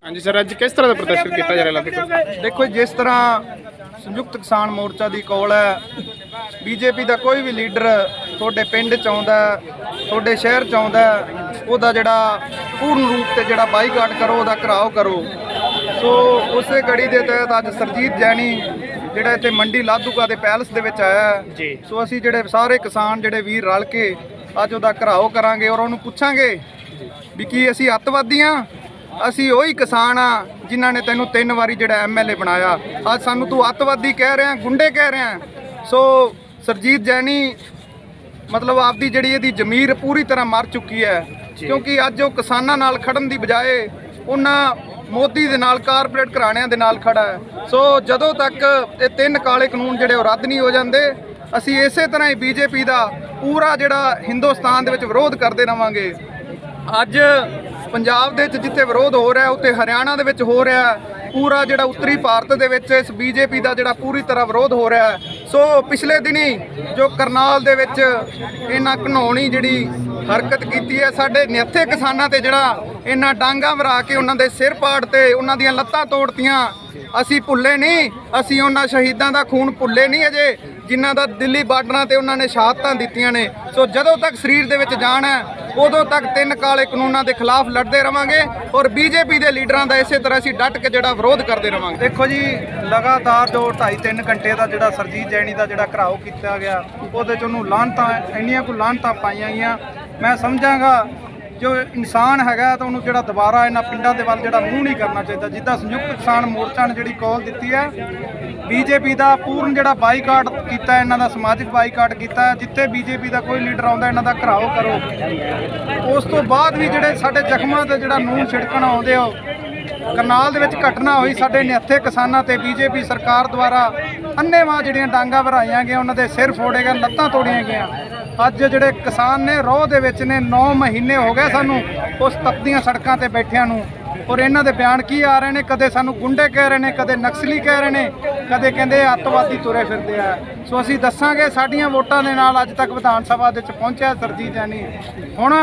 ਹਾਂਜੀ ਸਰ, ਅੱਜ ਕਿਸ ਤਰ੍ਹਾਂ ਦਾ ਪ੍ਰਦਰਸ਼ਨ ਕੀਤਾ ਜਾ ਰਿਹਾ ਲੱਗਦਾ? ਦੇਖੋ ਜਿਸ ਤਰ੍ਹਾਂ ਸੰਯੁਕਤ ਕਿਸਾਨ ਮੋਰਚਾ ਦੀ ਕਾਲ ਹੈ, ਬੀਜੇਪੀ ਦਾ ਕੋਈ ਵੀ ਲੀਡਰ ਤੁਹਾਡੇ ਪਿੰਡ 'ਚ ਆਉਂਦਾ, ਤੁਹਾਡੇ ਸ਼ਹਿਰ 'ਚ ਆਉਂਦਾ, ਉਹਦਾ ਜਿਹੜਾ ਪੂਰਨ ਰੂਪ ਤੇ ਜਿਹੜਾ ਬਾਈਕਾਟ ਕਰੋ, ਉਹਦਾ ਘਿਰਾਓ ਕਰੋ। ਸੋ ਉਸੇ ਕੜੀ ਦੇ ਤਹਿਤ ਅੱਜ ਸਰਜੀਤ ਜੈਣੀ ਜਿਹੜਾ ਇੱਥੇ ਮੰਡੀ ਲਾਧੂਕਾ ਦੇ ਪੈਲਸ ਦੇ ਵਿੱਚ ਆਇਆ ਜੀ। ਸੋ ਅਸੀਂ ਜਿਹੜੇ ਸਾਰੇ ਕਿਸਾਨ ਜਿਹੜੇ ਵੀਰ ਰਲ ਕੇ ਅੱਜ ਉਹਦਾ ਘਿਰਾਓ ਕਰਾਂਗੇ ਔਰ ਉਹਨੂੰ ਪੁੱਛਾਂਗੇ ਵੀ ਕੀ ਅਸੀਂ ਅੱਤਵਾਦੀ ਹਾਂ? ਅਸੀਂ ਉਹੀ ਕਿਸਾਨ ਆ ਜਿਨ੍ਹਾਂ ਨੇ ਤੈਨੂੰ 3 ਵਾਰੀ ਜਿਹੜਾ ਐਮਐਲਏ ਬਣਾਇਆ। ਅੱਜ ਸਾਨੂੰ ਤੂੰ ਅੱਤਵਾਦੀ ਕਹਿ ਰਿਹਾ, ਗੁੰਡੇ ਕਹਿ ਰਿਹਾ। ਸੋ ਸਰਜੀਤ ਜੈਣੀ ਮਤਲਬ ਆਪਦੀ ਜਿਹੜੀ ਇਹਦੀ ਜ਼ਮੀਰ ਪੂਰੀ ਤਰ੍ਹਾਂ ਮਰ ਚੁੱਕੀ ਹੈ, ਕਿਉਂਕਿ ਅੱਜ ਉਹ ਕਿਸਾਨਾਂ ਨਾਲ ਖੜਨ ਦੀ ਬਜਾਏ ਉਹਨਾਂ ਮੋਦੀ ਦੇ ਨਾਲ, ਕਾਰਪੋਰੇਟ ਘਰਾਣਿਆਂ ਦੇ ਨਾਲ ਖੜਾ ਹੈ। ਸੋ ਜਦੋਂ ਤੱਕ ਇਹ 3 ਕਾਲੇ ਕਾਨੂੰਨ ਜਿਹੜੇ ਉਹ ਰੱਦ ਨਹੀਂ ਹੋ ਜਾਂਦੇ, ਅਸੀਂ ਇਸੇ ਤਰ੍ਹਾਂ ਹੀ ਬੀਜੇਪੀ ਦਾ ਪੂਰਾ ਜਿਹੜਾ ਹਿੰਦੁਸਤਾਨ ਦੇ ਵਿੱਚ ਵਿਰੋਧ ਕਰਦੇ ਰਵਾਂਗੇ। ਅੱਜ ਪੰਜਾਬ ਦੇ ਵਿੱਚ ਜਿੱਥੇ ਵਿਰੋਧ ਹੋ ਰਿਹਾ, ਉੱਥੇ ਹਰਿਆਣਾ ਦੇ ਵਿੱਚ ਹੋ ਰਿਹਾ, ਪੂਰਾ ਜਿਹੜਾ ਉੱਤਰੀ ਭਾਰਤ ਦੇ ਵਿੱਚ ਇਸ ਬੀਜੇਪੀ ਦਾ ਜਿਹੜਾ ਪੂਰੀ ਤਰ੍ਹਾਂ ਵਿਰੋਧ ਹੋ ਰਿਹਾ ਹੈ। ਸੋ ਪਿਛਲੇ ਦਿਨੀ ਜੋ ਕਰਨਾਲ ਦੇ ਵਿੱਚ ਇਹਨਾਂ ਘਿਨਾਉਣੀ ਜਿਹੜੀ ਹਰਕਤ ਕੀਤੀ ਹੈ, ਸਾਡੇ ਨਿਹੱਥੇ ਕਿਸਾਨਾਂ ਤੇ ਜਿਹੜਾ ਇਹਨਾਂ ਡਾਂਗਾਂ ਵਰਾ ਕੇ ਉਹਨਾਂ ਦੇ ਸਿਰ ਪਾੜ ਤੇ ਉਹਨਾਂ ਦੀਆਂ ਲੱਤਾਂ ਤੋੜਤੀਆਂ, ਅਸੀਂ ਭੁੱਲੇ ਨਹੀਂ। ਅਸੀਂ ਉਹਨਾਂ ਸ਼ਹੀਦਾਂ ਦਾ ਖੂਨ ਭੁੱਲੇ ਨਹੀਂ ਅਜੇ, ਜਿਨ੍ਹਾਂ ਦਾ ਦਿੱਲੀ ਬਾਰਡਰਾਂ ਤੇ ਉਹਨਾਂ ਨੇ ਸ਼ਹਾਦਤਾਂ ਦਿੱਤੀਆਂ ਨੇ। ਸੋ ਜਦੋਂ ਤੱਕ ਸਰੀਰ ਦੇ ਵਿੱਚ ਜਾਨ ਹੈ, ਉਦੋਂ ਤੱਕ 3 ਕਾਲੇ ਕਾਨੂੰਨਾਂ ਦੇ ਖਿਲਾਫ ਲੜਦੇ ਰਵਾਂਗੇ ਔਰ ਬੀਜੇਪੀ ਦੇ ਲੀਡਰਾਂ ਦਾ ਇਸੇ ਤਰ੍ਹਾਂ ਅਸੀਂ ਡਟ ਕੇ ਜਿਹੜਾ ਵਿਰੋਧ ਕਰਦੇ ਰਵਾਂਗੇ। ਦੇਖੋ ਜੀ, ਲਗਾਤਾਰ ਜੋ 2.5-3 ਘੰਟੇ ਦਾ ਜਿਹੜਾ ਸਰਜੀਤ ਜੈਣੀ ਦਾ ਜਿਹੜਾ ਘਿਰਾਓ ਕੀਤਾ ਗਿਆ, ਉਹਦੇ 'ਚ ਉਹਨੂੰ ਲਾਹਨਤਾਂ, ਇੰਨੀਆਂ ਕੁ ਲਾਹਨਤਾਂ ਪਾਈਆਂ ਗਈਆਂ। ਮੈਂ ਸਮਝਾਂਗਾ ਜੋ ਇਨਸਾਨ ਹੈਗਾ ਤਾਂ ਉਹਨੂੰ ਜਿਹੜਾ ਦੁਬਾਰਾ ਇਹਨਾਂ ਪਿੰਡਾਂ ਦੇ ਵੱਲ ਜਿਹੜਾ ਮੂੰਹ ਨਹੀਂ ਕਰਨਾ ਚਾਹੀਦਾ। ਜਿੱਦਾਂ ਸੰਯੁਕਤ ਕਿਸਾਨ ਮੋਰਚਾ ਨੇ ਜਿਹੜੀ ਕਾਲ ਦਿੱਤੀ ਹੈ, ਬੀਜੇਪੀ ਦਾ ਪੂਰਨ ਜਿਹੜਾ ਬਾਈਕਾਟ ਕੀਤਾ, ਇਹਨਾਂ ਦਾ ਸਮਾਜਿਕ ਬਾਈਕਾਟ ਕੀਤਾ। ਜਿੱਥੇ ਬੀਜੇਪੀ ਦਾ ਕੋਈ ਲੀਡਰ ਆਉਂਦਾ, ਇਹਨਾਂ ਦਾ ਘਿਰਾਓ ਕਰੋ। ਉਸ ਤੋਂ ਬਾਅਦ ਵੀ ਜਿਹੜੇ ਸਾਡੇ ਜ਼ਖਮਾਂ ਤੇ ਜਿਹੜਾ ਨੂਨ ਛਿੜਕਣ ਆਉਂਦੇ ਹੋ, ਕਰਨਾਲ ਦੇ ਵਿੱਚ ਘਟਨਾ ਹੋਈ, ਸਾਡੇ ਨਿਹੱਥੇ ਕਿਸਾਨਾਂ ਤੇ ਬੀਜੇਪੀ ਸਰਕਾਰ ਦੁਆਰਾ ਅੰਨ੍ਹੇਵਾਹ ਜਿਹੜੀਆਂ ਡਾਂਗਾਂ ਵਰਾਈਆਂ ਗਈਆਂ, ਉਹਨਾਂ ਦੇ ਸਿਰ ਫੋੜੇ ਗਏ, ਲੱਤਾਂ ਤੋੜੀਆਂ ਗਈਆਂ। ਅੱਜ ਜਿਹੜੇ ਕਿਸਾਨ ਨੇ ਰੋਹ ਦੇ ਵਿੱਚ ਨੇ, 9 ਮਹੀਨੇ ਹੋ ਗਏ ਸਾਨੂੰ ਉਸ ਤਪਦੀਆਂ ਸੜਕਾਂ ਤੇ ਬੈਠਿਆਂ ਨੂੰ। ਔਰ ਇਹਨਾਂ ਦੇ ਬਿਆਨ ਕੀ ਆ ਰਹੇ ਨੇ? ਕਦੇ ਸਾਨੂੰ ਗੁੰਡੇ ਕਹਿ ਰਹੇ ਨੇ, ਕਦੇ ਨਕਸਲੀ ਕਹਿ ਰਹੇ ਨੇ, ਕਦੇ ਕਹਿੰਦੇ ਅੱਤਵਾਦੀ ਤੁਰੇ ਫਿਰਦੇ ਆ। ਸੋ ਅਸੀਂ ਦੱਸਾਂਗੇ, ਸਾਡੀਆਂ ਵੋਟਾਂ ਦੇ ਨਾਲ ਅੱਜ ਤੱਕ ਵਿਧਾਨ ਸਭਾ ਦੇ ਵਿੱਚ ਪਹੁੰਚਿਆ ਸਰਜੀਤ ਜੈਣੀ। ਹੁਣ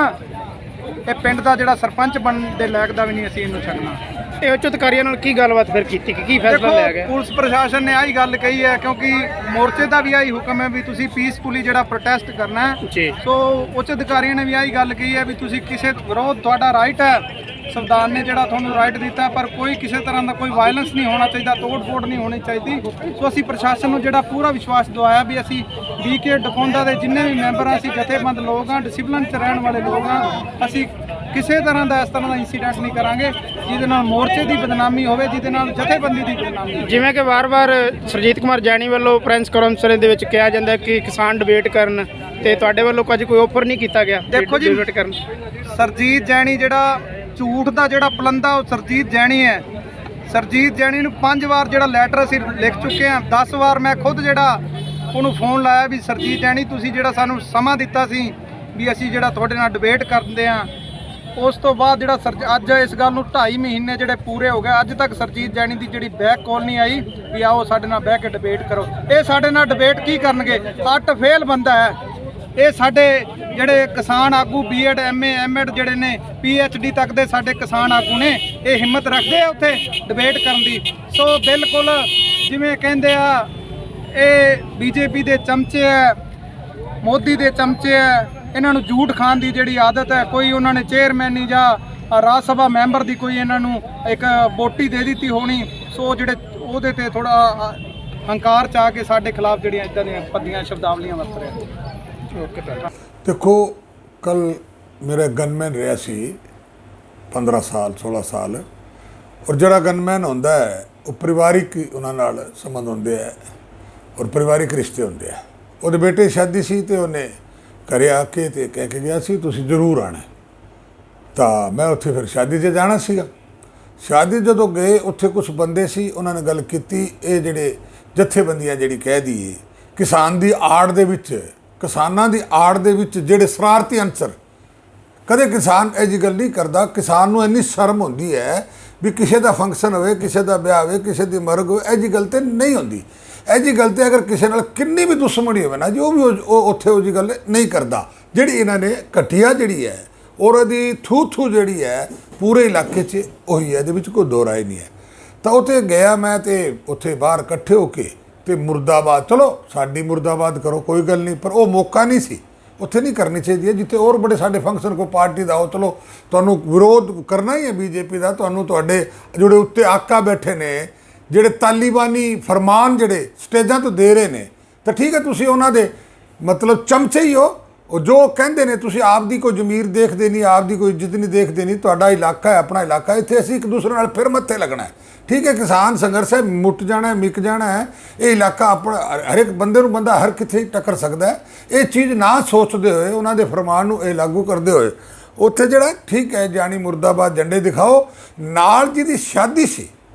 ਇਹ ਪਿੰਡ ਦਾ ਜਿਹੜਾ ਸਰਪੰਚ ਬਣਨ ਦੇ ਲਾਇਕ ਦਾ ਵੀ ਨਹੀਂ ਅਸੀਂ ਇਹਨੂੰ ਛੱਡਣਾ। ਇਹ ਉੱਚ ਅਧਿਕਾਰੀਆਂ ਨਾਲ ਕੀ ਗੱਲਬਾਤ ਫਿਰ ਕੀਤੀ, ਕੀ ਫੈਸਲਾ ਲਿਆ ਗਿਆ? ਪੁਲਿਸ ਪ੍ਰਸ਼ਾਸਨ ਨੇ ਆਹੀ ਗੱਲ ਕਹੀ ਹੈ, ਕਿਉਂਕਿ ਮੋਰਚੇ ਦਾ ਵੀ ਆਹੀ ਹੁਕਮ ਹੈ ਵੀ ਤੁਸੀਂ ਪੀਸਫੁਲੀ ਜਿਹੜਾ ਪ੍ਰੋਟੈਸਟ ਕਰਨਾ ਹੈ। ਸੋ ਉੱਚ ਅਧਿਕਾਰੀਆਂ ਨੇ ਵੀ ਆਹੀ ਗੱਲ ਕਹੀ ਹੈ ਵੀ ਤੁਸੀਂ ਕਿਸੇ ਵਿਰੋਧ, ਤੁਹਾਡਾ ਰਾਈਟ ਹੈ, ਸੰਵਿਧਾਨ ਨੇ ਜਿਹੜਾ ਤੁਹਾਨੂੰ ਰਾਈਟ ਦਿੱਤਾ, ਪਰ ਕੋਈ ਕਿਸੇ ਤਰ੍ਹਾਂ ਦਾ ਕੋਈ ਵਾਇਲੈਂਸ ਨਹੀਂ ਹੋਣਾ ਚਾਹੀਦਾ, ਤੋੜ-ਫੋੜ ਨਹੀਂ ਹੋਣੀ ਚਾਹੀਦੀ। ਸੋ ਅਸੀਂ ਪ੍ਰਸ਼ਾਸਨ ਨੂੰ ਜਿਹੜਾ ਪੂਰਾ ਵਿਸ਼ਵਾਸ ਦਿਵਾਇਆ ਵੀ ਅਸੀਂ BK ਡਕੌਂਦਾ ਦੇ ਜਿੰਨੇ ਵੀ ਮੈਂਬਰ ਆ, ਅਸੀਂ ਜਥੇਬੰਦ ਲੋਕ ਹਾਂ, ਡਿਸਿਪਲਿਨ 'ਚ ਰਹਿਣ ਵਾਲੇ ਲੋਕ ਹਾਂ। ਅਸੀਂ ਕਿਸੇ ਤਰ੍ਹਾਂ ਦਾ ਇਸ ਤਰ੍ਹਾਂ ਦਾ ਇੰਸੀਡੈਂਟ ਨਹੀਂ ਕਰਾਂਗੇ ਜਿਹਦੇ ਨਾਲ ਮੋਰਚੇ ਦੀ ਬਦਨਾਮੀ ਹੋਵੇ, ਜਿਹਦੇ ਨਾਲ ਜਥੇਬੰਦੀ ਦੀ ਬਦਨਾਮੀ ਹੋਵੇ। ਜਿਵੇਂ ਕਿ ਵਾਰ-ਵਾਰ ਸਰਜੀਤ ਕੁਮਾਰ ਜੈਣੀ ਵੱਲੋਂ ਪ੍ਰੈਸ ਕਾਨਫਰੰਸ ਦੇ ਵਿੱਚ ਕਿਹਾ ਜਾਂਦਾ ਕਿ ਕਿਸਾਨ ਡਿਬੇਟ ਕਰਨ, ਤੇ ਤੁਹਾਡੇ ਵੱਲੋਂ ਅੱਜ ਕੋਈ ਆਫਰ ਨਹੀਂ ਕੀਤਾ ਗਿਆ ਦੇਖੋ ਜੀ, ਡਿਬੇਟ ਕਰਨ? ਸਰਜੀਤ ਜੈਣੀ ਜਿਹੜਾ ਝੂਠ ਦਾ ਜਿਹੜਾ ਪਲੰਦਾ, ਉਹ ਸਰਜੀਤ ਜੈਣੀ ਹੈ। ਸਰਜੀਤ ਜੈਣੀ ਨੂੰ 5 ਵਾਰ ਜਿਹੜਾ ਲੈਟਰ ਅਸੀਂ ਲਿਖ ਚੁੱਕੇ ਹਾਂ। 10 ਵਾਰ ਮੈਂ ਖੁਦ ਜਿਹੜਾ ਉਹਨੂੰ ਫੋਨ ਲਾਇਆ ਵੀ ਸਰਜੀਤ ਜੈਣੀ, ਤੁਸੀਂ ਜਿਹੜਾ ਸਾਨੂੰ ਸਮਾਂ ਦਿੱਤਾ ਸੀ ਵੀ ਅਸੀਂ ਜਿਹੜਾ ਤੁਹਾਡੇ ਨਾਲ ਡਿਬੇਟ ਕਰਦੇ ਹਾਂ, ਉਸ ਤੋਂ ਬਾਅਦ ਜਿਹੜਾ ਅੱਜ ਇਸ ਗੱਲ ਨੂੰ 2.5 ਮਹੀਨੇ ਜਿਹੜੇ ਪੂਰੇ ਹੋ ਗਏ, ਅੱਜ ਤੱਕ ਸਰਜੀਤ ਜੈਣੀ ਦੀ ਜਿਹੜੀ ਬੈਕ ਕਾਲ ਨਹੀਂ ਆਈ ਵੀ ਆਓ ਸਾਡੇ ਨਾਲ ਬਹਿ ਕੇ ਡਿਬੇਟ ਕਰੋ। ਇਹ ਸਾਡੇ ਨਾਲ ਡਿਬੇਟ ਕੀ ਕਰਨਗੇ? 8 ਫੇਲ ਬੰਦਾ ਹੈ ਇਹ। ਸਾਡੇ ਜਿਹੜੇ ਕਿਸਾਨ ਆਗੂ BEd MA MEd ਜਿਹੜੇ ਨੇ, PhD ਤੱਕ ਦੇ ਸਾਡੇ ਕਿਸਾਨ ਆਗੂ ਨੇ, ਇਹ ਹਿੰਮਤ ਰੱਖਦੇ ਆ ਉੱਥੇ ਡਿਬੇਟ ਕਰਨ ਦੀ? ਸੋ ਬਿਲਕੁਲ ਜਿਵੇਂ ਕਹਿੰਦੇ ਆ, ਇਹ ਬੀਜੇਪੀ ਦੇ ਚਮਚੇ ਹੈ, ਮੋਦੀ ਦੇ ਚਮਚੇ ਹੈ। ਇਹਨਾਂ ਨੂੰ ਝੂਠ ਖਾਣ ਦੀ ਜਿਹੜੀ ਆਦਤ ਹੈ। ਕੋਈ ਉਹਨਾਂ ਨੇ ਚੇਅਰਮੈਨੀ ਜਾਂ ਰਾਜ ਸਭਾ ਮੈਂਬਰ ਦੀ ਕੋਈ ਇਹਨਾਂ ਨੂੰ ਇੱਕ ਵੋਟੀ ਦੇ ਦਿੱਤੀ ਹੋਣੀ। ਸੋ ਜਿਹੜੇ ਉਹਦੇ ਤੇ ਥੋੜਾ ਹੰਕਾਰ ਚ ਆ ਕੇ ਸਾਡੇ ਖਿਲਾਫ ਜਿਹੜੀਆਂ ਇਦਾਂ ਦੀਆਂ ਪੱਦੀਆਂ ਸ਼ਬਦਾਵਲੀਆਂ ਵਰਤ ਰਹੇ। ਦੇਖੋ, ਕੱਲ ਮੇਰਾ ਗਨਮੈਨ ਰਿਹਾ ਸੀ 15 ਸਾਲ 16 ਸਾਲ, ਔਰ ਜਿਹੜਾ ਗਨਮੈਨ ਹੁੰਦਾ ਹੈ ਉਹ ਪਰਿਵਾਰਿਕ ਉਹਨਾਂ ਨਾਲ ਸੰਬੰਧ ਹੁੰਦੇ ਹੈ ਔਰ ਪਰਿਵਾਰਿਕ ਰਿਸ਼ਤੇ ਹੁੰਦੇ ਆ। ਉਹਦੇ ਬੇਟੇ ਸ਼ਾਦੀ ਸੀ ਤੇ ਉਹਨੇ ਘਰੇ ਆ ਕੇ ਤੇ ਕਹਿ ਕੇ ਗਿਆ ਸੀ ਤੁਸੀਂ ਜ਼ਰੂਰ ਆਣਾ। ਤਾਂ ਮੈਂ ਉੱਥੇ ਫਿਰ ਸ਼ਾਦੀ 'ਤੇ ਜਾਣਾ ਸੀਗਾ। ਸ਼ਾਦੀ ਜਦੋਂ ਗਏ, ਉੱਥੇ ਕੁਝ ਬੰਦੇ ਸੀ, ਉਹਨਾਂ ਨੇ ਗੱਲ ਕੀਤੀ, ਇਹ ਜਿਹੜੇ ਜਥੇਬੰਦੀਆਂ ਜਿਹੜੀ ਕਹਿ ਦਈਏ ਕਿਸਾਨ ਦੀ ਆੜ ਦੇ ਵਿੱਚ, ਕਿਸਾਨਾਂ ਦੀ ਆੜ ਦੇ ਵਿੱਚ ਜਿਹੜੇ ਸ਼ਰਾਰਤੀ ਅਨਸਰ, ਕਦੇ ਕਿਸਾਨ ਇਹ ਜਿਹੀ ਗੱਲ ਨਹੀਂ ਕਰਦਾ। ਕਿਸਾਨ ਨੂੰ ਇੰਨੀ ਸ਼ਰਮ ਹੁੰਦੀ ਹੈ ਵੀ ਕਿਸੇ ਦਾ ਫੰਕਸ਼ਨ ਹੋਵੇ, ਕਿਸੇ ਦਾ ਵਿਆਹ ਹੋਵੇ, ਕਿਸੇ ਦੀ ਮਰਗ ਹੋਵੇ, ਇਹ ਜਿਹੀ ਗੱਲ ਤੇ ਨਹੀਂ ਹੁੰਦੀ। ਇਹ ਜਿਹੀ ਗੱਲ ਤੇ ਅਗਰ ਕਿਸੇ ਨਾਲ ਕਿੰਨੀ ਵੀ ਦੁਸ਼ਮਣੀ ਹੋਵੇ ਨਾ ਜੀ, ਉਹ ਵੀ ਉੱਥੇ ਉਹ ਜਿਹੀ ਗੱਲ ਨਹੀਂ ਕਰਦਾ। ਜਿਹੜੀ ਇਹਨਾਂ ਨੇ ਘਟੀਆ ਜਿਹੜੀ ਹੈ ਔਰ ਇਹਦੀ ਥੂ ਜਿਹੜੀ ਹੈ ਪੂਰੇ ਇਲਾਕੇ 'ਚ ਉਹੀ ਹੈ, ਇਹਦੇ ਵਿੱਚ ਕੋਈ ਦੋ ਰਾਏ ਨਹੀਂ ਹੈ। ਤਾਂ ਉੱਥੇ ਗਿਆ ਮੈਂ ਤੇ ਉੱਥੇ ਬਾਹਰ ਇਕੱਠੇ ਹੋ ਕੇ ਤੇ ਮੁਰਦਾਬਾਦ, ਚਲੋ ਸਾਡੀ ਮੁਰਦਾਬਾਦ ਕਰੋ ਕੋਈ ਗੱਲ ਨਹੀਂ, ਪਰ ਉਹ ਮੌਕਾ ਨਹੀਂ ਸੀ, ਉੱਥੇ ਨਹੀਂ ਕਰਨੀ ਚਾਹੀਦੀ ਹੈ ਜਿੱਥੇ ਹੋਰ ਬੜੇ ਸਾਡੇ ਫੰਕਸ਼ਨ ਕੋਈ ਪਾਰਟੀ ਦਾ ਹੋ। ਚਲੋ ਤੁਹਾਨੂੰ ਵਿਰੋਧ ਕਰਨਾ ਹੀ ਹੈ ਬੀਜੇਪੀ ਦਾ, ਤੁਹਾਨੂੰ ਤੁਹਾਡੇ ਜਿਹੜੇ ਉੱਤੇ ਆਕਾ ਬੈਠੇ ਨੇ ਜਿਹੜੇ ਤਾਲੀਬਾਨੀ ਫਰਮਾਨ ਜਿਹੜੇ ਸਟੇਜਾਂ ਤੋਂ ਦੇ ਰਹੇ ਨੇ, ਤਾਂ ਠੀਕ ਹੈ ਤੁਸੀਂ ਉਹਨਾਂ ਦੇ ਮਤਲਬ ਚਮਚੇ ਹੀ ਹੋ। ਉਹ ਜੋ ਕਹਿੰਦੇ ਨੇ ਤੁਸੀਂ ਆਪ ਦੀ ਕੋਈ ਜ਼ਮੀਰ ਦੇਖਦੇ ਨਹੀਂ, ਆਪ ਦੀ ਕੋਈ ਇੱਜ਼ਤ ਨਹੀਂ ਦੇਖਦੇ ਨਹੀਂ। ਤੁਹਾਡਾ ਇਲਾਕਾ ਹੈ, ਆਪਣਾ ਇਲਾਕਾ, ਇੱਥੇ ਅਸੀਂ ਇੱਕ ਦੂਸਰੇ ਨਾਲ ਫਿਰ ਮੱਥੇ ਲੱਗਣਾ ਹੈ। ਠੀਕ ਹੈ, ਕਿਸਾਨ ਸੰਘਰਸ਼ ਹੈ, ਮੁੱਟ ਜਾਣਾ ਹੈ, ਮਿਕ ਜਾਣਾ ਹੈ। ਇਹ ਇਲਾਕਾ ਆਪਣਾ ਹਰ ਇੱਕ ਬੰਦੇ ਨੂੰ ਬੰਦਾ ਹਰ ਕਿੱਥੇ ਟੱਕਰ ਸਕਦਾ ਹੈ। ਇਹ ਚੀਜ਼ ਨਾ ਸੋਚਦੇ ਹੋਏ ਉਹਨਾਂ ਦੇ ਫਰਮਾਨ ਨੂੰ ਇਹ ਲਾਗੂ ਕਰਦੇ ਹੋਏ ਉੱਥੇ ਜਿਹੜਾ ਠੀਕ ਹੈ ਜਾਨੀ ਮੁਰਦਾਬਾਦ ਝੰਡੇ ਦਿਖਾਓ, ਨਾਲ ਜਿਹਦੀ ਸ਼ਾਦੀ ਸੀ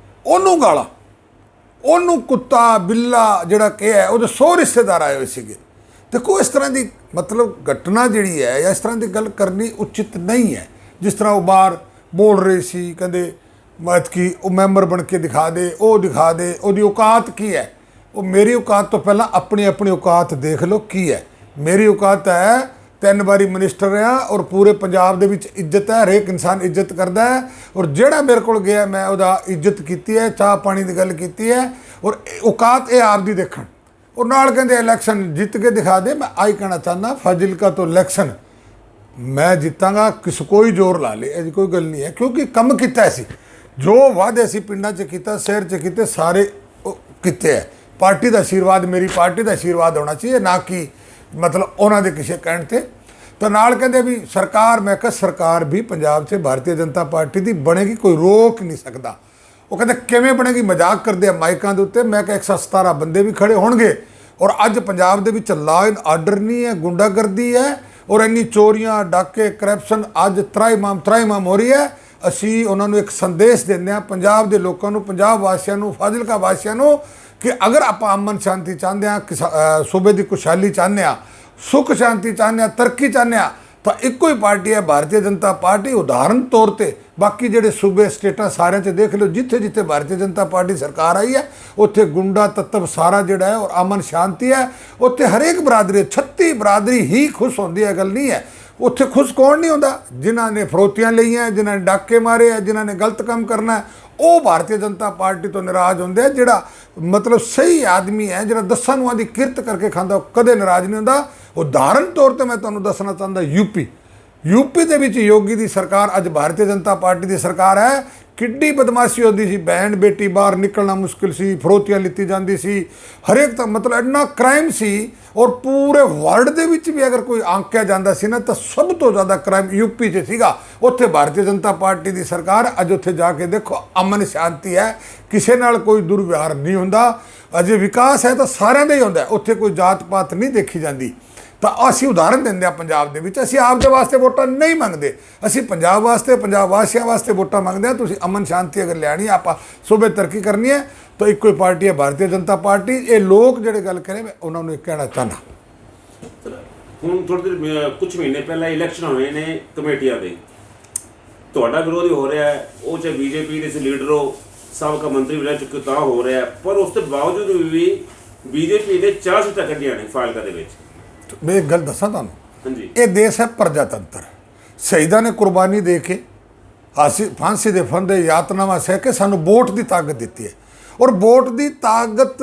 ਉਹਨੂੰ ਗਾਲਾਂ, ਉਹਨੂੰ ਕੁੱਤਾ ਬਿੱਲਾ ਜਿਹੜਾ ਕਿਹਾ, ਉਹਦੇ 100 ਰਿਸ਼ਤੇਦਾਰ ਆਏ ਹੋਏ ਸੀਗੇ। ਦੇਖੋ ਇਸ ਤਰ੍ਹਾਂ ਦੀ ਮਤਲਬ ਘਟਨਾ ਜਿਹੜੀ ਹੈ ਜਾਂ ਇਸ ਤਰ੍ਹਾਂ ਦੀ ਗੱਲ ਕਰਨੀ ਉਚਿਤ ਨਹੀਂ ਹੈ। ਜਿਸ ਤਰ੍ਹਾਂ ਉਹ ਬਾਹਰ ਬੋਲ ਰਹੇ ਸੀ, ਕਹਿੰਦੇ ਮਤ ਕੀ ਉਹ ਮੈਂਬਰ ਬਣ ਕੇ ਦਿਖਾ ਦੇ, ਉਹ ਦਿਖਾ ਦੇ, ਉਹਦੀ ਔਕਾਤ ਕੀ ਹੈ। ਉਹ ਮੇਰੀ ਔਕਾਤ ਤੋਂ ਪਹਿਲਾਂ ਆਪਣੀ ਔਕਾਤ ਦੇਖ ਲਓ ਕੀ ਹੈ। ਮੇਰੀ ਔਕਾਤ ਹੈ 3 ਵਾਰੀ ਮਿਨਿਸਟਰ ਰਿਹਾ ਔਰ ਪੂਰੇ ਪੰਜਾਬ ਦੇ ਵਿੱਚ ਇੱਜ਼ਤ ਹੈ, ਹਰੇਕ ਇਨਸਾਨ ਇੱਜ਼ਤ ਕਰਦਾ ਹੈ। ਔਰ ਜਿਹੜਾ ਮੇਰੇ ਕੋਲ ਗਿਆ ਮੈਂ ਉਹਦਾ ਇੱਜ਼ਤ ਕੀਤੀ ਹੈ, ਚਾਹ ਪਾਣੀ ਦੀ ਗੱਲ ਕੀਤੀ ਹੈ। ਔਰ ਔਕਾਤ ਇਹ ਆਪ ਦੀ ਦੇਖਣ। ਔਰ ਨਾਲ ਕਹਿੰਦੇ ਇਲੈਕਸ਼ਨ ਜਿੱਤ ਕੇ ਦਿਖਾ ਦੇ। ਮੈਂ ਆਈ ਕਹਿਣਾ ਚਾਹੁੰਦਾ ਫਾਜ਼ਿਲਕਾ ਤੋਂ ਇਲੈਕਸ਼ਨ ਮੈਂ ਜਿੱਤਾਂਗਾ, ਕੋਈ ਜ਼ੋਰ ਲਾ ਲੇ, ਇਹਦੀ ਕੋਈ ਗੱਲ ਨਹੀਂ ਹੈ। ਕਿਉਂਕਿ ਕੰਮ ਕੀਤਾ ਸੀ, ਜੋ ਵਾਅਦੇ ਅਸੀਂ ਪਿੰਡਾਂ 'ਚ ਕੀਤਾ, ਸ਼ਹਿਰ 'ਚ ਕੀਤੇ, ਸਾਰੇ ਕੀਤੇ ਹੈ। ਪਾਰਟੀ ਦਾ ਆਸ਼ੀਰਵਾਦ, ਮੇਰੀ ਪਾਰਟੀ ਦਾ ਆਸ਼ੀਰਵਾਦ ਹੋਣਾ ਚਾਹੀਏ, ਨਾ ਕਿ ਮਤਲਬ ਉਹਨਾਂ ਦੇ ਕਿਸੇ ਕਹਿਣ 'ਤੇ। ਤਾਂ ਨਾਲ ਕਹਿੰਦੇ ਵੀ ਸਰਕਾਰ, ਮੈਂ ਕਿਹਾ ਸਰਕਾਰ ਵੀ ਪੰਜਾਬ 'ਚ ਭਾਰਤੀ ਜਨਤਾ ਪਾਰਟੀ ਦੀ ਬਣੇਗੀ, ਕੋਈ ਰੋਕ ਨਹੀਂ ਸਕਦਾ। ਉਹ ਕਹਿੰਦੇ ਕਿਵੇਂ ਬਣੇਗੀ, ਮਜ਼ਾਕ ਕਰਦੇ ਆ ਮਾਈਕਾਂ ਦੇ ਉੱਤੇ। ਮੈਂ ਕਿਹਾ 117 ਬੰਦੇ ਵੀ ਖੜੇ ਹੋਣਗੇ। ਔਰ ਅੱਜ ਪੰਜਾਬ ਦੇ ਵਿੱਚ ਲਾਅ ਐਂਡ ਆਰਡਰ ਨਹੀਂ ਹੈ, ਗੁੰਡਾਗਰਦੀ ਹੈ ਔਰ ਇੰਨੀ ਚੋਰੀਆਂ, ਡਾਕੇ, ਕਰਪਸ਼ਨ ਅੱਜ ਤਰਾਈਮਾਮ ਹੋ ਰਹੀ ਹੈ। ਅਸੀਂ ਉਹਨਾਂ ਨੂੰ ਇੱਕ ਸੰਦੇਸ਼ ਦਿੰਦੇ ਹਾਂ ਪੰਜਾਬ ਦੇ ਲੋਕਾਂ ਨੂੰ, ਪੰਜਾਬ ਵਾਸੀਆਂ ਨੂੰ, ਫਾਜ਼ਿਲਕਾ ਵਾਸੀਆਂ ਨੂੰ, ਕਿ ਅਗਰ ਆਪਾਂ ਅਮਨ ਸ਼ਾਂਤੀ ਚਾਹੁੰਦੇ ਹਾਂ, ਸੂਬੇ ਦੀ ਖੁਸ਼ਹਾਲੀ ਚਾਹੁੰਦੇ ਹਾਂ, ਸੁੱਖ ਸ਼ਾਂਤੀ ਚਾਹੁੰਦੇ ਹਾਂ, ਤਰੱਕੀ ਚਾਹੁੰਦੇ ਹਾਂ, ਤਾਂ ਇੱਕੋ ਹੀ ਪਾਰਟੀ ਹੈ ਭਾਰਤੀ ਜਨਤਾ ਪਾਰਟੀ। ਉਦਾਹਰਨ ਤੌਰ ਤੇ ਬਾਕੀ ਜਿਹੜੇ ਸੂਬੇ ਸਟੇਟਾਂ ਸਾਰਿਆਂ 'ਚ ਦੇਖ ਲਓ, ਜਿੱਥੇ ਜਿੱਥੇ ਭਾਰਤੀ ਜਨਤਾ ਪਾਰਟੀ ਸਰਕਾਰ ਆਈ ਹੈ ਉੱਥੇ ਗੁੰਡਾ ਤੱਤਵ ਸਾਰਾ ਜਿਹੜਾ ਹੈ ਔਰ ਅਮਨ ਸ਼ਾਂਤੀ ਹੈ। ਉੱਥੇ ਹਰੇਕ ਬਰਾਦਰੀ, 36 ਬਰਾਦਰੀ ਹੀ ਖੁਸ਼ ਹੁੰਦੀ ਹੈ, ਗੱਲ ਨਹੀਂ ਹੈ। ਉੱਥੇ ਖੁਸ਼ ਕੌਣ ਨਹੀਂ ਹੁੰਦਾ? ਜਿਨ੍ਹਾਂ ਨੇ ਫਰੋਤੀਆਂ ਲਈਆਂ, ਜਿਨ੍ਹਾਂ ਨੇ ਡਾਕੇ ਮਾਰੇ ਹੈ, ਜਿਨ੍ਹਾਂ ਨੇ ਗਲਤ ਕੰਮ ਕਰਨਾ ਹੈ, ਉਹ ਭਾਰਤੀ ਜਨਤਾ ਪਾਰਟੀ ਤੋਂ ਨਾਰਾਜ਼ ਹੁੰਦੇ ਆ। ਜਿਹੜਾ ਮਤਲਬ ਸਹੀ ਆਦਮੀ ਹੈ, ਜਿਹੜਾ ਦਸਾਂ ਨੂੰਆਂ ਦੀ ਕਿਰਤ ਕਰਕੇ ਖਾਂਦਾ, ਉਹ ਕਦੇ ਨਾਰਾਜ਼ ਨਹੀਂ ਹੁੰਦਾ। ਉਦਾਹਰਨ ਤੌਰ ਤੇ ਮੈਂ ਤੁਹਾਨੂੰ ਦੱਸਣਾ ਚਾਹੁੰਦਾ, ਯੂਪੀ ਦੇ ਵਿੱਚ ਯੋਗੀ ਦੀ ਸਰਕਾਰ ਅੱਜ ਭਾਰਤੀ ਜਨਤਾ ਪਾਰਟੀ ਦੀ ਸਰਕਾਰ ਹੈ। ਕਿੱਡੀ ਬਦਮਾਸ਼ੀ ਹੁੰਦੀ ਸੀ, ਬਹਿਣ ਬੇਟੀ ਬਾਹਰ ਨਿਕਲਣਾ ਮੁਸ਼ਕਿਲ ਸੀ, ਫਰੋਤੀਆਂ ਲਿੱਤੀ ਜਾਂਦੀ ਸੀ, ਹਰੇਕ ਤਾਂ ਮਤਲਬ ਇੰਨਾ ਕ੍ਰਾਈਮ ਸੀ। ਔਰ ਪੂਰੇ ਵਰਲਡ ਦੇ ਵਿੱਚ ਵੀ ਅਗਰ ਕੋਈ ਆਂਕਿਆ ਜਾਂਦਾ ਸੀ ਨਾ, ਤਾਂ ਸਭ ਤੋਂ ਜ਼ਿਆਦਾ ਕ੍ਰਾਈਮ ਯੂਪੀ 'ਚ ਸੀਗਾ। ਉੱਥੇ ਭਾਰਤੀ ਜਨਤਾ ਪਾਰਟੀ ਦੀ ਸਰਕਾਰ, ਅੱਜ ਉੱਥੇ ਜਾ ਕੇ ਦੇਖੋ ਅਮਨ ਸ਼ਾਂਤੀ ਹੈ, ਕਿਸੇ ਨਾਲ ਕੋਈ ਦੁਰਵਿਵਹਾਰ ਨਹੀਂ ਹੁੰਦਾ। ਅਜੇ ਵਿਕਾਸ ਹੈ ਤਾਂ ਸਾਰਿਆਂ ਦਾ ਹੀ ਹੁੰਦਾ, ਉੱਥੇ ਕੋਈ ਜਾਤ ਪਾਤ ਨਹੀਂ ਦੇਖੀ ਜਾਂਦੀ। ਤਾਂ ਅਸੀਂ ਉਦਾਹਰਨ ਦਿੰਦੇ ਹਾਂ ਪੰਜਾਬ ਦੇ ਵਿੱਚ। ਅਸੀਂ ਆਪ ਦੇ ਵਾਸਤੇ ਵੋਟਾਂ ਨਹੀਂ ਮੰਗਦੇ, ਅਸੀਂ ਪੰਜਾਬ ਵਾਸਤੇ, ਪੰਜਾਬ ਵਾਸੀਆਂ ਵਾਸਤੇ ਵੋਟਾਂ ਮੰਗਦੇ ਹਾਂ। ਤੁਸੀਂ ਅਮਨ ਸ਼ਾਂਤੀ ਅਗਰ ਲਿਆਣੀ, ਆਪਾਂ ਸੂਬੇ ਤਰੱਕੀ ਕਰਨੀ ਹੈ, ਤਾਂ ਇੱਕੋ ਹੀ ਪਾਰਟੀ ਹੈ ਭਾਰਤੀ ਜਨਤਾ ਪਾਰਟੀ। ਇਹ ਲੋਕ ਜਿਹੜੇ ਗੱਲ ਕਰੇ, ਮੈਂ ਉਹਨਾਂ ਨੂੰ ਇਹ ਕਹਿਣਾ ਚਾਹੁੰਦਾ। ਹੁਣ ਥੋੜ੍ਹੀ ਦੇਰ ਕੁਝ ਮਹੀਨੇ ਪਹਿਲਾਂ ਇਲੈਕਸ਼ਨ ਹੋਏ ਨੇ ਕਮੇਟੀਆਂ ਦੇ, ਤੁਹਾਡਾ ਵਿਰੋਧ ਹੀ ਹੋ ਰਿਹਾ ਹੈ। ਉਹ ਚਾਹੇ ਬੀਜੇਪੀ ਦੇ ਲੀਡਰ ਹੋ, ਸਾਬਕਾ ਮੰਤਰੀ ਵੀ ਰਹਿ ਚੁੱਕੇ, ਤਾਂ ਹੋ ਰਿਹਾ। ਪਰ ਉਸ ਦੇ ਬਾਵਜੂਦ ਵੀ ਬੀਜੇਪੀ ਦੇ 4 ਸੀਟਾਂ ਕੱਢੀਆਂ ਨੇ ਫਾਜ਼ਿਲਕਾ ਦੇ ਵਿੱਚ। ਮੈਂ ਇੱਕ ਗੱਲ ਦੱਸਾਂ ਤੁਹਾਨੂੰ, ਹਾਂਜੀ, ਇਹ ਦੇਸ਼ ਹੈ ਪ੍ਰਜਾਤੰਤਰ। ਸ਼ਹੀਦਾਂ ਨੇ ਕੁਰਬਾਨੀ ਦੇ ਕੇ, ਫਾਂਸੀ ਦੇ ਫੰਦੇ, ਯਾਤਨਾਵਾਂ ਸਹਿ ਕੇ ਸਾਨੂੰ ਵੋਟ ਦੀ ਤਾਕਤ ਦਿੱਤੀ ਹੈ। ਔਰ ਵੋਟ ਦੀ ਤਾਕਤ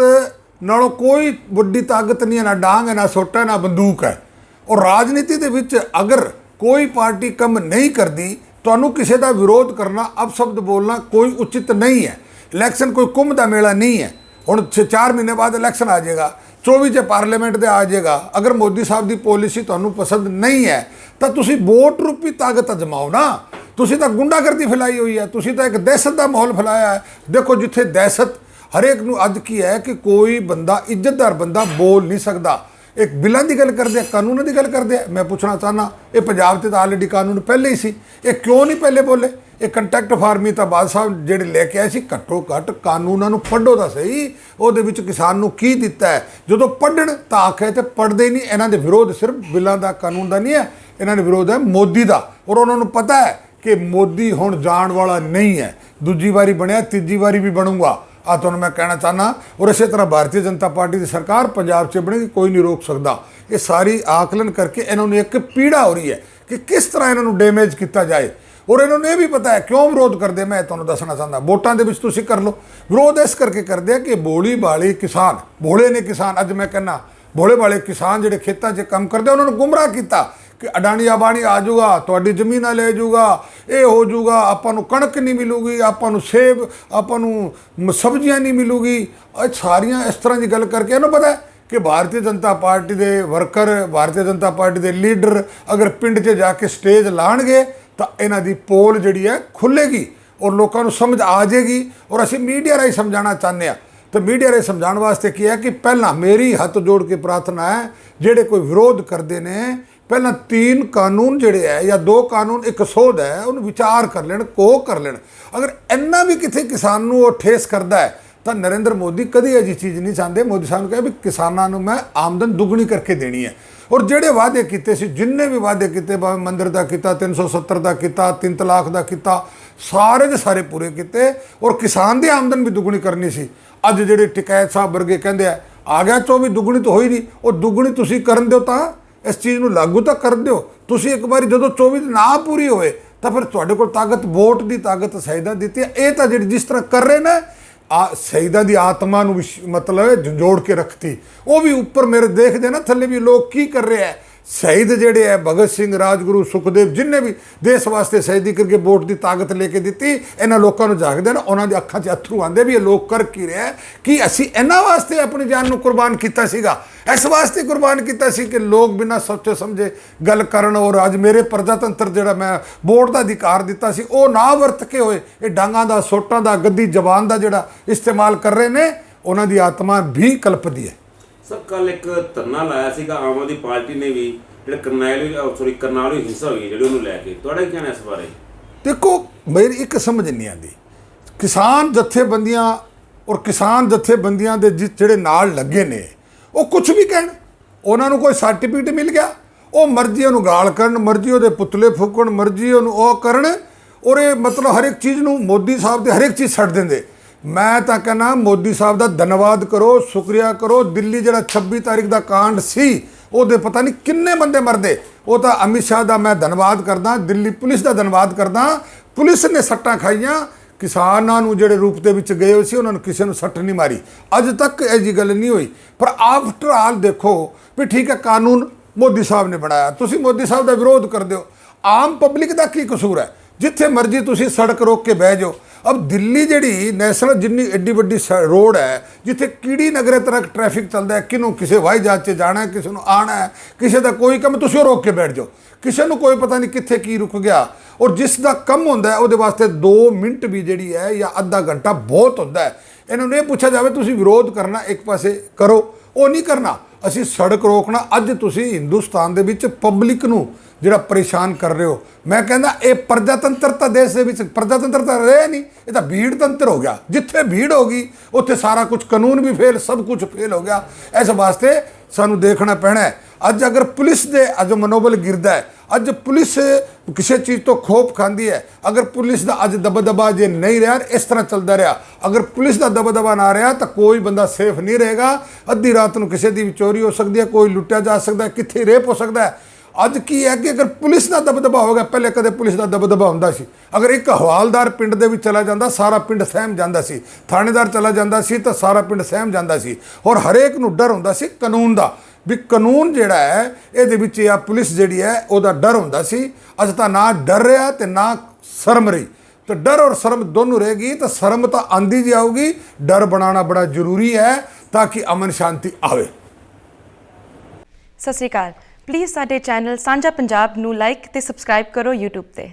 ਨਾਲੋਂ ਕੋਈ ਵੱਡੀ ਤਾਕਤ ਨਹੀਂ ਹੈ, ਨਾ ਡਾਂਗ ਹੈ, ਨਾ ਸੋਟਾ, ਨਾ ਬੰਦੂਕ ਹੈ। ਔਰ ਰਾਜਨੀਤੀ ਦੇ ਵਿੱਚ ਅਗਰ ਕੋਈ ਪਾਰਟੀ ਕੰਮ ਨਹੀਂ ਕਰਦੀ, ਤੁਹਾਨੂੰ ਕਿਸੇ ਦਾ ਵਿਰੋਧ ਕਰਨਾ, ਅਪਸ਼ਬਦ ਬੋਲਣਾ ਕੋਈ ਉਚਿਤ ਨਹੀਂ ਹੈ। ਇਲੈਕਸ਼ਨ ਕੋਈ ਕੁੰਭ ਦਾ ਮੇਲਾ ਨਹੀਂ ਹੈ। ਹੁਣ 4 ਮਹੀਨੇ ਬਾਅਦ ਇਲੈਕਸ਼ਨ ਆ ਜਾਏਗਾ, 24 'ਚ ਪਾਰਲੀਮੈਂਟ ਦੇ ਆ ਜਾਏਗਾ। ਅਗਰ ਮੋਦੀ ਸਾਹਿਬ ਦੀ ਪੋਲਿਸੀ ਤੁਹਾਨੂੰ ਪਸੰਦ ਨਹੀਂ ਹੈ, ਤਾਂ ਤੁਸੀਂ ਵੋਟ ਰੂਪੀ ਤਾਕਤ ਅਜਮਾਓ ਨਾ। ਤੁਸੀਂ ਤਾਂ ਗੁੰਡਾਗਰਦੀ ਫੈਲਾਈ ਹੋਈ ਹੈ, ਤੁਸੀਂ ਤਾਂ ਇੱਕ ਦਹਿਸ਼ਤ ਦਾ ਮਾਹੌਲ ਫੈਲਾਇਆ ਹੈ। ਦੇਖੋ ਜਿੱਥੇ ਦਹਿਸ਼ਤ ਹਰੇਕ ਨੂੰ ਅੱਜ ਕੀ ਹੈ ਕਿ ਕੋਈ ਬੰਦਾ, ਇੱਜ਼ਤਦਾਰ ਬੰਦਾ ਬੋਲ ਨਹੀਂ ਸਕਦਾ। ਇੱਕ ਬਿੱਲਾਂ ਦੀ ਗੱਲ ਕਰਦੇ ਆ, ਕਾਨੂੰਨਾਂ ਦੀ ਗੱਲ ਕਰਦੇ ਆ। ਮੈਂ ਪੁੱਛਣਾ ਚਾਹੁੰਦਾ, ਇਹ ਪੰਜਾਬ 'ਤੇ ਤਾਂ ਆਲਰੇਡੀ ਕਾਨੂੰਨ ਪਹਿਲੇ ਹੀ ਸੀ, ਇਹ ਕਿਉਂ ਨਹੀਂ ਪਹਿਲੇ ਬੋਲੇ? ਇਹ ਕੰਟੈਕਟ ਫਾਰਮੀ ਤਾਂ ਬਾਦ ਸਾਹਿਬ ਜਿਹੜੇ ਲੈ ਕੇ ਆਏ ਸੀ। ਘੱਟੋ ਘੱਟ ਕਾਨੂੰਨਾਂ ਨੂੰ ਪੜ੍ਹੋ ਤਾਂ ਸਹੀ, ਉਹਦੇ ਵਿੱਚ ਕਿਸਾਨ ਨੂੰ ਕੀ ਦਿੱਤਾ ਹੈ। ਜਦੋਂ ਪੜ੍ਹਨ ਤਾਂ ਆਖੇ ਤੇ ਪੜ੍ਹਦੇ ਨਹੀਂ। ਇਹਨਾਂ ਦੇ ਵਿਰੋਧ ਸਿਰਫ ਬਿੱਲਾਂ ਦਾ, ਕਾਨੂੰਨ ਦਾ ਨਹੀਂ ਹੈ, ਇਹਨਾਂ ਦੇ ਵਿਰੋਧ ਹੈ ਮੋਦੀ ਦਾ। ਔਰ ਉਹਨਾਂ ਨੂੰ ਪਤਾ ਹੈ ਕਿ ਮੋਦੀ ਹੁਣ ਜਾਣ ਵਾਲਾ ਨਹੀਂ ਹੈ, ਦੂਜੀ ਵਾਰੀ ਬਣਿਆ, ਤੀਜੀ ਵਾਰੀ ਵੀ ਬਣੂਗਾ। ਆ ਤੁਹਾਨੂੰ ਮੈਂ ਕਹਿਣਾ ਚਾਹੁੰਦਾ। ਔਰ ਇਸੇ ਤਰ੍ਹਾਂ ਭਾਰਤੀ ਜਨਤਾ ਪਾਰਟੀ ਦੀ ਸਰਕਾਰ ਪੰਜਾਬ 'ਚ ਬਣੇਗੀ, ਕੋਈ ਨਹੀਂ ਰੋਕ ਸਕਦਾ। ਇਹ ਸਾਰੀ ਆਕਲਨ ਕਰਕੇ ਇਹਨਾਂ ਨੂੰ ਇੱਕ ਪੀੜਾ ਹੋ ਰਹੀ ਹੈ ਕਿ ਕਿਸ ਤਰ੍ਹਾਂ ਇਹਨਾਂ ਨੂੰ ਡੈਮੇਜ ਕੀਤਾ ਜਾਏ। ਔਰ ਇਹਨਾਂ ਨੂੰ ਇਹ ਵੀ ਪਤਾ ਹੈ ਕਿਉਂ ਵਿਰੋਧ ਕਰਦੇ। ਮੈਂ ਤੁਹਾਨੂੰ ਦੱਸਣਾ ਚਾਹੁੰਦਾ, ਵੋਟਾਂ ਦੇ ਵਿੱਚ ਤੁਸੀਂ ਕਰ ਲਓ ਵਿਰੋਧ, ਇਸ ਕਰਕੇ ਕਰਦੇ ਆ ਕਿ ਭੋਲੀ ਭਾਲੀ ਕਿਸਾਨ, ਭੋਲੇ ਨੇ ਕਿਸਾਨ, ਅੱਜ ਮੈਂ ਕਹਿੰਦਾ ਭੋਲੇ ਭਾਲੇ ਕਿਸਾਨ ਜਿਹੜੇ ਖੇਤਾਂ 'ਚ ਕੰਮ ਕਰਦੇ ਉਹਨਾਂ ਨੂੰ ਗੁੰਮਰਾਹ ਕੀਤਾ ਕਿ ਅਡਾਣੀ ਆਬਾਣੀ ਆ ਜਾਊਗਾ, ਤੁਹਾਡੀ ਜ਼ਮੀਨਾਂ ਲੈ ਜਾਊਗਾ, ਇਹ ਹੋ ਜਾਊਗਾ, ਆਪਾਂ ਨੂੰ ਕਣਕ ਨਹੀਂ ਮਿਲੂਗੀ, ਆਪਾਂ ਨੂੰ ਸੇਬ, ਆਪਾਂ ਨੂੰ ਸਬਜ਼ੀਆਂ ਨਹੀਂ ਮਿਲੂਗੀ। ਇਹ ਸਾਰੀਆਂ ਇਸ ਤਰ੍ਹਾਂ ਦੀ ਗੱਲ ਕਰਕੇ ਇਹਨੂੰ ਪਤਾ ਹੈ ਕਿ ਭਾਰਤੀ ਜਨਤਾ ਪਾਰਟੀ ਦੇ ਵਰਕਰ, ਭਾਰਤੀ ਜਨਤਾ ਪਾਰਟੀ ਦੇ ਲੀਡਰ ਅਗਰ ਪਿੰਡ 'ਚ ਜਾ ਕੇ ਸਟੇਜ ਲਾਣਗੇ ਤਾਂ ਇਹਨਾਂ ਦੀ ਪੋਲ ਜਿਹੜੀ ਹੈ ਖੁੱਲ੍ਹੇਗੀ ਔਰ ਲੋਕਾਂ ਨੂੰ ਸਮਝ ਆ ਜਾਏਗੀ। ਔਰ ਅਸੀਂ ਮੀਡੀਆ ਰਾਹੀਂ ਸਮਝਾਉਣਾ ਚਾਹੁੰਦੇ ਹਾਂ, ਤਾਂ ਮੀਡੀਆ ਰਾਹੀਂ ਸਮਝਾਉਣ ਵਾਸਤੇ ਕੀ ਹੈ ਕਿ ਪਹਿਲਾਂ ਮੇਰੀ ਹੱਥ ਜੋੜ ਕੇ ਪ੍ਰਾਰਥਨਾ ਹੈ, ਜਿਹੜੇ ਕੋਈ ਵਿਰੋਧ ਕਰਦੇ ਨੇ ਪਹਿਲਾਂ 3 ਕਾਨੂੰਨ ਜਿਹੜੇ ਹੈ ਜਾਂ 2 ਕਾਨੂੰਨ, ਇੱਕ ਸੋਧ ਹੈ, ਉਹਨੂੰ ਵਿਚਾਰ ਕਰ ਲੈਣ, ਕੋ ਕਰ ਲੈਣ। ਅਗਰ ਇੰਨਾ ਵੀ ਕਿਤੇ ਕਿਸਾਨ ਨੂੰ ਉਹ ਠੇਸ ਕਰਦਾ ਹੈ ਤਾਂ ਨਰਿੰਦਰ ਮੋਦੀ ਕਦੀ ਅਜਿਹੀ ਚੀਜ਼ ਨਹੀਂ ਚਾਹੁੰਦੇ। ਮੋਦੀ ਸਾਹਿਬ ਨੇ ਕਿਹਾ ਵੀ ਕਿਸਾਨਾਂ ਨੂੰ ਮੈਂ ਆਮਦਨ ਦੁੱਗਣੀ ਕਰਕੇ ਦੇਣੀ ਹੈ। ਔਰ ਜਿਹੜੇ ਵਾਅਦੇ ਕੀਤੇ ਸੀ, ਜਿੰਨੇ ਵੀ ਵਾਅਦੇ ਕੀਤੇ, ਭਾਵੇਂ ਮੰਦਿਰ ਦਾ ਕੀਤਾ, 370 ਦਾ ਕੀਤਾ, 3 ਤਲਾਕ ਦਾ ਕੀਤਾ, ਸਾਰੇ ਦੇ ਸਾਰੇ ਪੂਰੇ ਕੀਤੇ। ਔਰ ਕਿਸਾਨ ਦੀ ਆਮਦਨ ਵੀ ਦੁੱਗਣੀ ਕਰਨੀ ਸੀ। ਅੱਜ ਜਿਹੜੇ ਟਿਕੈਤ ਸਾਹਿਬ ਵਰਗੇ ਕਹਿੰਦੇ ਆ ਗਿਆ 24 ਦੁੱਗਣੀ ਤਾਂ ਹੋਈ ਨਹੀਂ, ਉਹ ਦੁੱਗਣੀ ਤੁਸੀਂ ਕਰਨ ਦਿਓ, ਤਾਂ ਇਸ ਚੀਜ਼ ਨੂੰ ਲਾਗੂ ਤਾਂ ਕਰ ਦਿਓ। ਤੁਸੀਂ ਇੱਕ ਵਾਰੀ ਜਦੋਂ 24 ਨਾ ਪੂਰੀ ਹੋਏ ਤਾਂ ਫਿਰ ਤੁਹਾਡੇ ਕੋਲ ਤਾਕਤ, ਵੋਟ ਦੀ ਤਾਕਤ ਸ਼ਹੀਦਾਂ ਦਿੱਤੀ ਹੈ। ਇਹ ਤਾਂ ਜਿਹੜੀ ਜਿਸ ਤਰ੍ਹਾਂ ਕਰ ਰਹੇ ਨੇ ਸ਼ਹੀਦਾਂ ਦੀ ਆਤਮਾ ਨੂੰ ਮਤਲਬ ਜੋੜ ਕੇ ਰੱਖਤੀ। ਉਹ ਵੀ ਉੱਪਰ ਮੇਰੇ ਦੇਖਦੇ ਨਾ ਥੱਲੇ ਵੀ ਲੋਕ ਕੀ ਕਰ ਰਹੇ ਹੈ। ਸ਼ਹੀਦ ਜਿਹੜੇ ਹੈ ਭਗਤ ਸਿੰਘ, ਰਾਜਗੁਰੂ, ਸੁਖਦੇਵ, ਜਿੰਨੇ ਵੀ ਦੇਸ਼ ਵਾਸਤੇ ਸ਼ਹੀਦੀ ਕਰਕੇ ਵੋਟ ਦੀ ਤਾਕਤ ਲੈ ਕੇ ਦਿੱਤੀ, ਇਹਨਾਂ ਲੋਕਾਂ ਨੂੰ ਜਾਗਦੇ ਨਾ, ਉਹਨਾਂ ਦੀ ਅੱਖਾਂ 'ਚ ਅੱਥਰੂ ਆਉਂਦੇ ਵੀ ਇਹ ਲੋਕ ਕਰ ਕੀ ਰਿਹਾ ਕਿ ਅਸੀਂ ਇਹਨਾਂ ਵਾਸਤੇ ਆਪਣੀ ਜਾਨ ਨੂੰ ਕੁਰਬਾਨ ਕੀਤਾ ਸੀਗਾ। ਇਸ ਵਾਸਤੇ ਕੁਰਬਾਨ ਕੀਤਾ ਸੀ ਕਿ ਲੋਕ ਬਿਨਾਂ ਸੋਚੇ ਸਮਝੇ ਗੱਲ ਕਰਨ। ਔਰ ਅੱਜ ਮੇਰੇ ਪ੍ਰਜਾਤੰਤਰ ਜਿਹੜਾ ਮੈਂ ਵੋਟ ਦਾ ਅਧਿਕਾਰ ਦਿੱਤਾ ਸੀ ਉਹ ਨਾ ਵਰਤ ਕੇ ਹੋਏ ਇਹ ਡਾਂਗਾਂ ਦਾ, ਸੋਟਾਂ ਦਾ, ਗੱਦੀ ਜ਼ਬਾਨ ਦਾ ਜਿਹੜਾ ਇਸਤੇਮਾਲ ਕਰ ਰਹੇ ਨੇ, ਉਹਨਾਂ ਦੀ ਆਤਮਾ ਵੀ ਕਲਪਦੀ ਹੈ। ਸਰ ਕੱਲ ਇੱਕ ਧਰਨਾ ਲਾਇਆ ਸੀਗਾ ਆਮ ਆਦਮੀ ਪਾਰਟੀ ਨੇ ਵੀ, ਜਿਹੜਾ ਕਰਨਾਲ ਹਿੰਸਾ ਹੋਈ ਜਿਹੜੀ ਉਹਨੂੰ ਲੈ ਕੇ, ਤੁਹਾਡਾ ਕੀ ਕਹਿਣਾ ਇਸ ਬਾਰੇ? ਦੇਖੋ ਮੇਰੀ ਇੱਕ ਸਮਝ ਨਹੀਂ ਆਉਂਦੀ, ਕਿਸਾਨ ਜਥੇਬੰਦੀਆਂ ਔਰ ਕਿਸਾਨ ਜਥੇਬੰਦੀਆਂ ਦੇ ਜਿਹੜੇ ਨਾਲ ਲੱਗੇ ਨੇ ਉਹ ਕੁਝ ਵੀ ਕਹਿਣ, ਉਹਨਾਂ ਨੂੰ ਕੋਈ ਸਰਟੀਫਿਕੇਟ ਮਿਲ ਗਿਆ, ਉਹ ਮਰਜ਼ੀ ਉਹਨੂੰ ਗਾਲ ਕਰਨ, ਮਰਜ਼ੀ ਉਹਦੇ ਪੁਤਲੇ ਫੂਕਣ, ਮਰਜ਼ੀ ਉਹਨੂੰ ਉਹ ਕਰਨ। ਔਰ ਇਹ ਮਤਲਬ ਹਰ ਇੱਕ ਚੀਜ਼ ਨੂੰ ਮੋਦੀ ਸਾਹਿਬ ਦੇ ਹਰ ਇੱਕ ਚੀਜ਼ ਛੱਡ ਦਿੰਦੇ। ਮੈਂ ਤਾਂ ਕਹਿੰਦਾ ਮੋਦੀ ਸਾਹਿਬ ਦਾ ਧੰਨਵਾਦ ਕਰੋ, ਸ਼ੁਕਰੀਆ ਕਰੋ। ਦਿੱਲੀ ਜਿਹੜਾ 26 ਤਾਰੀਖ ਦਾ ਕਾਂਡ ਸੀ ਉਹਦੇ ਪਤਾ ਨਹੀਂ ਕਿੰਨੇ ਬੰਦੇ ਮਰਦੇ, ਉਹ ਤਾਂ ਅਮਿਤ ਸ਼ਾਹ ਦਾ ਮੈਂ ਧੰਨਵਾਦ ਕਰਦਾ, ਦਿੱਲੀ ਪੁਲਿਸ ਦਾ ਧੰਨਵਾਦ ਕਰਦਾ। ਪੁਲਿਸ ਨੇ ਸੱਟਾਂ ਖਾਈਆਂ, ਕਿਸਾਨਾਂ ਨੂੰ ਜਿਹੜੇ ਰੂਪ ਦੇ ਵਿੱਚ ਗਏ ਹੋਏ ਸੀ ਉਹਨਾਂ ਨੂੰ ਕਿਸੇ ਨੂੰ ਸੱਟ ਨਹੀਂ ਮਾਰੀ। ਅੱਜ ਤੱਕ ਇਹ ਜੀ ਗੱਲ ਨਹੀਂ ਹੋਈ। ਪਰ ਆਫਟਰ ਆਲ ਦੇਖੋ ਵੀ ਠੀਕ ਹੈ, ਕਾਨੂੰਨ ਮੋਦੀ ਸਾਹਿਬ ਨੇ ਬਣਾਇਆ, ਤੁਸੀਂ ਮੋਦੀ ਸਾਹਿਬ ਦਾ ਵਿਰੋਧ ਕਰਦੇ ਹੋ। ਆਮ ਪਬਲਿਕ ਦਾ ਕੀ ਕਸੂਰ ਹੈ? ਜਿੱਥੇ ਮਰਜ਼ੀ ਤੁਸੀਂ ਸੜਕ ਰੋਕ ਕੇ ਬਹਿ ਜਾਓ। ਅਬ ਦਿੱਲੀ ਜਿਹੜੀ ਨੈਸ਼ਨਲ ਜਿੰਨੀ ਐਡੀ ਵੱਡੀ ਰੋਡ ਹੈ, ਜਿੱਥੇ ਕੀੜੀ ਨਗਰੇ ਤਰ੍ਹਾਂ ਟ੍ਰੈਫਿਕ ਚੱਲਦਾ ਹੈ, ਕਿਹਨੂੰ ਕਿਸੇ ਹਵਾਈ ਜਹਾਜ਼ 'ਚ ਜਾਣਾ ਹੈ, ਕਿਸੇ ਨੂੰ ਆਉਣਾ ਹੈ, ਕਿਸੇ ਦਾ ਕੋਈ ਕੰਮ, ਤੁਸੀਂ ਉਹ ਰੋਕ ਕੇ ਬੈਠ ਜਾਓ। ਕਿਸੇ ਨੂੰ ਕੋਈ ਪਤਾ ਨਹੀਂ ਕਿੱਥੇ ਕੀ ਰੁਕ ਗਿਆ। ਔਰ ਜਿਸ ਦਾ ਕੰਮ ਹੁੰਦਾ ਹੈ ਉਹਦੇ ਵਾਸਤੇ 2 ਮਿੰਟ ਵੀ ਜਿਹੜੀ ਹੈ ਜਾਂ ਅੱਧਾ ਘੰਟਾ ਬਹੁਤ ਹੁੰਦਾ ਹੈ। ਇਹਨਾਂ ਨੂੰ ਇਹ ਪੁੱਛਿਆ ਜਾਵੇ ਤੁਸੀਂ ਵਿਰੋਧ ਕਰਨਾ ਇੱਕ ਪਾਸੇ ਕਰੋ, ਉਹ ਨਹੀਂ ਕਰਨਾ। ਅਸੀਂ ਸੜਕ ਰੋਕਣਾ। ਅੱਜ ਤੁਸੀਂ ਹਿੰਦੁਸਤਾਨ ਦੇ ਵਿੱਚ ਪਬਲਿਕ ਨੂੰ ਜਿਹੜਾ ਪਰੇਸ਼ਾਨ ਕਰ ਰਹੇ ਹੋ, ਮੈਂ ਕਹਿੰਦਾ ਇਹ ਪ੍ਰਜਾਤੰਤਰਤਾ ਦੇਸ਼ ਦੇ ਵਿੱਚ ਪ੍ਰਜਾਤੰਤਰਤਾ ਰਹੇ ਨਹੀਂ, ਇਹ ਤਾਂ ਭੀੜ ਤੰਤਰ ਹੋ ਗਿਆ। ਜਿੱਥੇ ਭੀੜ ਹੋ ਗਈ ਉੱਥੇ ਸਾਰਾ ਕੁਝ, ਕਾਨੂੰਨ ਵੀ ਫੇਲ, ਸਭ ਕੁਝ ਫੇਲ ਹੋ ਗਿਆ। ਇਸ ਵਾਸਤੇ ਸਾਨੂੰ ਦੇਖਣਾ ਪੈਣਾ ਹੈ। ਅੱਜ ਅਗਰ ਪੁਲਿਸ ਦੇ ਅੱਜ ਮਨੋਬਲ ਗਿਰਦਾ ਹੈ, ਅੱਜ ਪੁਲਿਸ ਕਿਸੇ ਚੀਜ਼ ਤੋਂ ਖੋਫ ਖਾਂਦੀ ਹੈ, ਅਗਰ ਪੁਲਿਸ ਦਾ ਅੱਜ ਦਬਦਬਾ ਜੇ ਨਹੀਂ ਰਿਹਾ, ਇਸ ਤਰ੍ਹਾਂ ਚੱਲਦਾ ਰਿਹਾ, ਅਗਰ ਪੁਲਿਸ ਦਾ ਦਬਦਬਾ ਨਾ ਰਿਹਾ ਤਾਂ ਕੋਈ ਬੰਦਾ ਸੇਫ ਨਹੀਂ ਰਹੇਗਾ। ਅੱਧੀ ਰਾਤ ਨੂੰ ਕਿਸੇ ਦੀ ਵੀ ਚੋਰੀ ਹੋ ਸਕਦੀ ਹੈ, ਕੋਈ ਲੁੱਟਿਆ ਜਾ ਸਕਦਾ ਹੈ, ਕਿੱਥੇ ਰੇਪ ਹੋ ਸਕਦਾ ਹੈ। ਅੱਜ ਕੀ ਹੈ ਕਿ ਅਗਰ ਪੁਲਿਸ ਦਾ ਦਬਦਬਾ ਹੋਵੇਗਾ, ਪਹਿਲੇ ਕਦੇ ਪੁਲਿਸ ਦਾ ਦਬਦਬਾ ਹੁੰਦਾ ਸੀ, ਅਗਰ ਇੱਕ ਹਵਾਲਦਾਰ ਪਿੰਡ ਦੇ ਵਿੱਚ ਚਲਾ ਜਾਂਦਾ ਸਾਰਾ ਪਿੰਡ ਸਹਿਮ ਜਾਂਦਾ ਸੀ, ਥਾਣੇਦਾਰ ਚਲਾ ਜਾਂਦਾ ਸੀ ਤਾਂ ਸਾਰਾ ਪਿੰਡ ਸਹਿਮ ਜਾਂਦਾ ਸੀ। ਔਰ ਹਰੇਕ ਨੂੰ ਡਰ ਹੁੰਦਾ ਸੀ ਕਾਨੂੰਨ ਦਾ, ਵੀ ਕਾਨੂੰਨ ਜਿਹੜਾ ਹੈ ਇਹਦੇ ਵਿੱਚ ਜਾਂ ਪੁਲਿਸ ਜਿਹੜੀ ਹੈ ਉਹਦਾ ਡਰ ਹੁੰਦਾ ਸੀ। ਅੱਜ ਤਾਂ ਨਾ ਡਰ ਰਿਹਾ ਤੇ ਨਾ ਸ਼ਰਮ ਰਹੀ। ਤਾਂ ਡਰ ਔਰ ਸ਼ਰਮ ਦੋਨੋਂ ਰਹੇਗੀ ਤਾਂ ਸ਼ਰਮ ਤਾਂ ਆਂਦੀ ਜੀ ਆਊਗੀ। ਡਰ ਬਣਾਉਣਾ ਬੜਾ ਜ਼ਰੂਰੀ ਹੈ ਤਾਂ ਕਿ ਅਮਨ ਸ਼ਾਂਤੀ ਆਵੇ। ਸਤਿ ਸ਼੍ਰੀ ਅਕਾਲ। ਪਲੀਜ਼ ਸਾਡੇ ਚੈਨਲ ਸਾਂਝਾ ਪੰਜਾਬ ਨੂੰ ਲਾਈਕ ਤੇ ਸਬਸਕ੍ਰਾਈਬ ਕਰੋ YouTube ਤੇ।